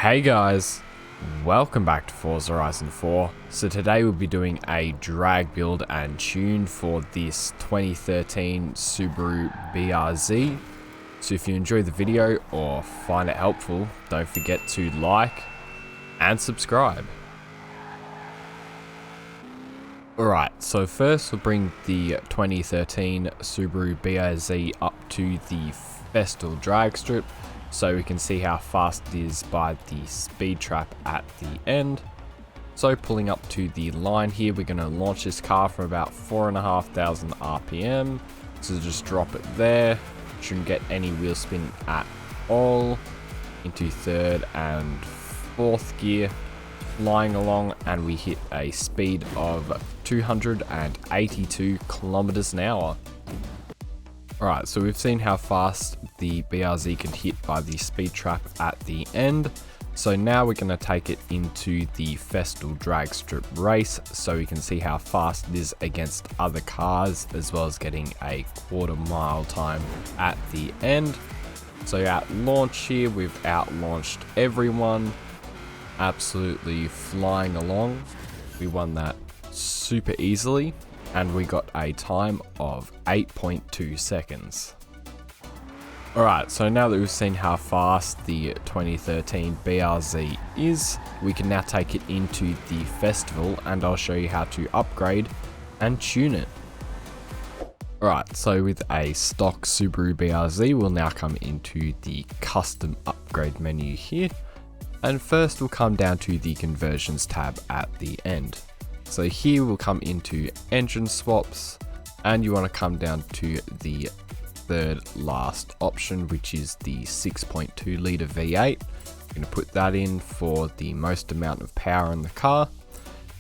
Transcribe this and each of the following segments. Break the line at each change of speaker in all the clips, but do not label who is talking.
Hey guys, welcome back to Forza Horizon 4. So today we'll be doing a drag build and tune for this 2013 Subaru Brz. So if you enjoyed the video or find it helpful, don't forget to like and subscribe. Alright, so first we'll bring the 2013 Subaru Brz up to the Festival drag strip, so we can see how fast it is by the speed trap at the end. So pulling up to the line here, we're going to launch this car from about 4,500 RPM. So just drop it there. Shouldn't get any wheel spin at all. Into third and fourth gear, flying along, and we hit a speed of 282 kilometers an hour. Alright, so we've seen how fast the Brz can hit by the speed trap at the end. So now we're going to take it into the Festival drag strip race so we can see how fast it is against other cars, as well as getting a quarter-mile time at the end. So at launch here, we've out-launched everyone, absolutely flying along. We won that super easily, and we got a time of 8.2 seconds. Alright, so now that we've seen how fast the 2013 Brz is, we can now take it into the Festival, and I'll show you how to upgrade and tune it. Alright, so with a stock Subaru Brz, we'll now come into the custom upgrade menu here, and first we'll come down to the conversions tab at the end. So here we'll come into engine swaps, and you want to come down to the third last option, which is the 6.2 litre V8. We're going to put that in for the most amount of power in the car,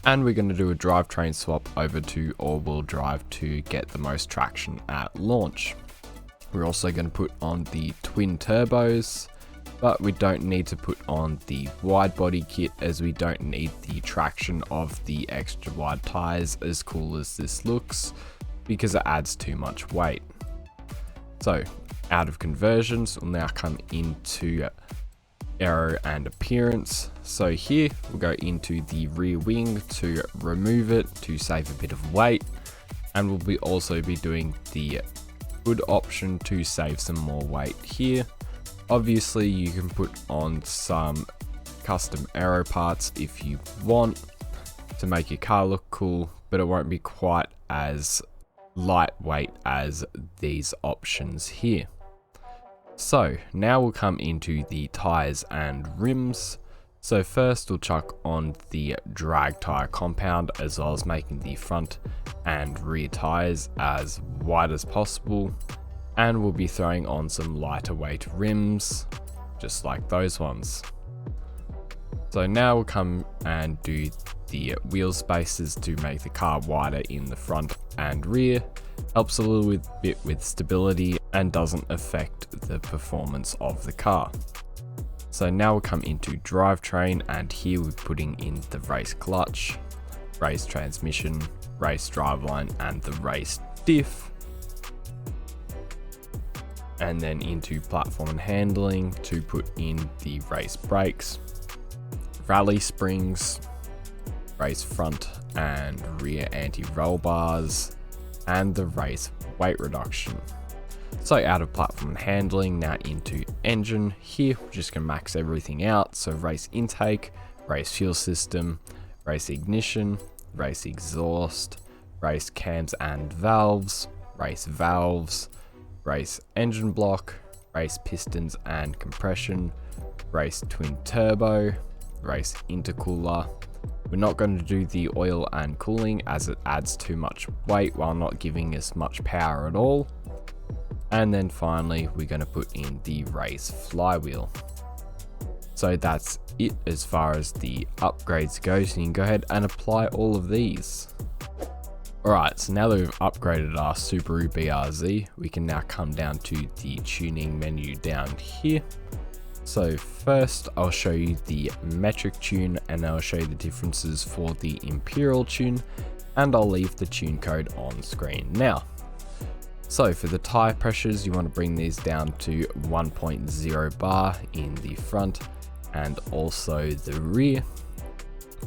and we're going to do a drivetrain swap over to all-wheel drive to get the most traction at launch. We're also going to put on the twin turbos, but we don't need to put on the wide body kit, as we don't need the traction of the extra wide tires, as cool as this looks, because it adds too much weight. So out of conversions, we'll now come into aero and appearance. So here we'll go into the rear wing to remove it to save a bit of weight, and we'll also be doing the hood option to save some more weight here. Obviously you can put on some custom aero parts if you want to make your car look cool, but it won't be quite as lightweight as these options here. So now we'll come into the tires and rims. So first we'll chuck on the drag tire compound, as well as making the front and rear tires as wide as possible. And we'll be throwing on some lighter weight rims, just like those ones. So now we'll come and do the wheel spaces to make the car wider in the front and rear. Helps a little bit with stability and doesn't affect the performance of the car. So now we'll come into drivetrain, and here we're putting in the race clutch, race transmission, race driveline, and the race diff. And then into platform and handling to put in the race brakes, rally springs, race front and rear anti-roll bars, and the race weight reduction. So out of platform and handling, now into engine. Here we're just going to max everything out. So race intake, race fuel system, race ignition, race exhaust, race cams and valves, race engine block, race pistons and compression, race twin turbo, race intercooler. We're not going to do the oil and cooling, as it adds too much weight while not giving us much power at all. And then finally we're going to put in the race flywheel. So that's it as far as the upgrades go, so you can go ahead and apply all of these. Alright, so now that we've upgraded our Subaru Brz, we can now come down to the tuning menu down here. So first I'll show you the metric tune, and I'll show you the differences for the imperial tune, and I'll leave the tune code on screen now. So for the tire pressures, you want to bring these down to 1.0 bar in the front and also the rear.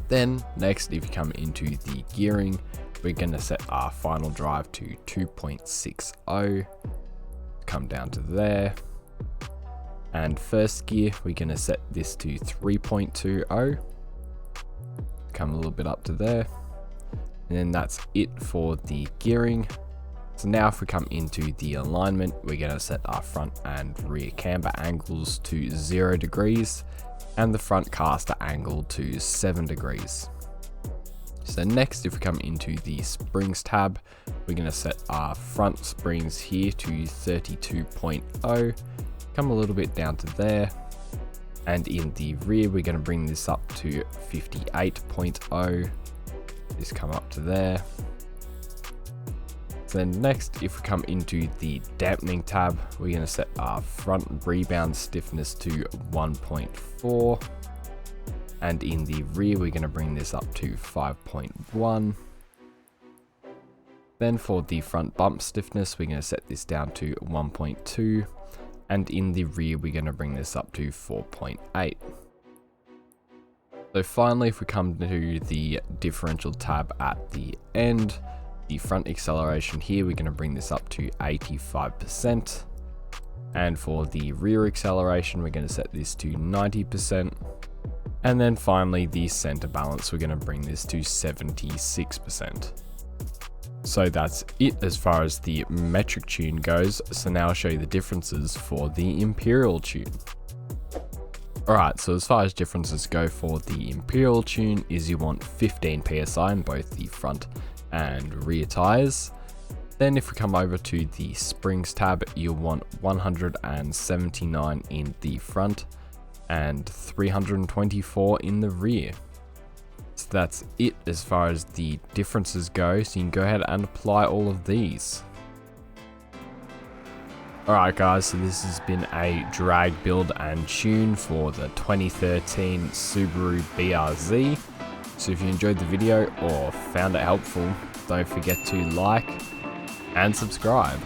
Then next, if you come into the gearing, we're going to set our final drive to 2.60, come down to there, and first gear we're going to set this to 3.20, come a little bit up to there, and then that's it for the gearing. So now if we come into the alignment, we're going to set our front and rear camber angles to 0 degrees and the front caster angle to 7 degrees. So next, if we come into the springs tab, we're going to set our front springs here to 32.0, come a little bit down to there, and in the rear we're going to bring this up to 58.0, just come up to there. Then next, if we come into the dampening tab, we're going to set our front rebound stiffness to 1.4, and in the rear we're going to bring this up to 5.1. Then for the front bump stiffness, we're going to set this down to 1.2, and in the rear we're going to bring this up to 4.8. So finally, if we come to the differential tab at the end, the front acceleration here, we're going to bring this up to 85%, and for the rear acceleration, we're going to set this to 90%, and then finally the center balance, we're going to bring this to 76%. So that's it as far as the metric tune goes. So now I'll show you the differences for the imperial tune. Alright, so as far as differences go for the imperial tune is you want 15 psi in both the front and rear tires. Then if we come over to the springs tab, you'll want 179 in the front and 324 in the rear. So that's it as far as the differences go, so you can go ahead and apply all of these. Alright guys, so this has been a drag build and tune for the 2013 Subaru BRZ. So if you enjoyed the video or found it helpful, don't forget to like and subscribe.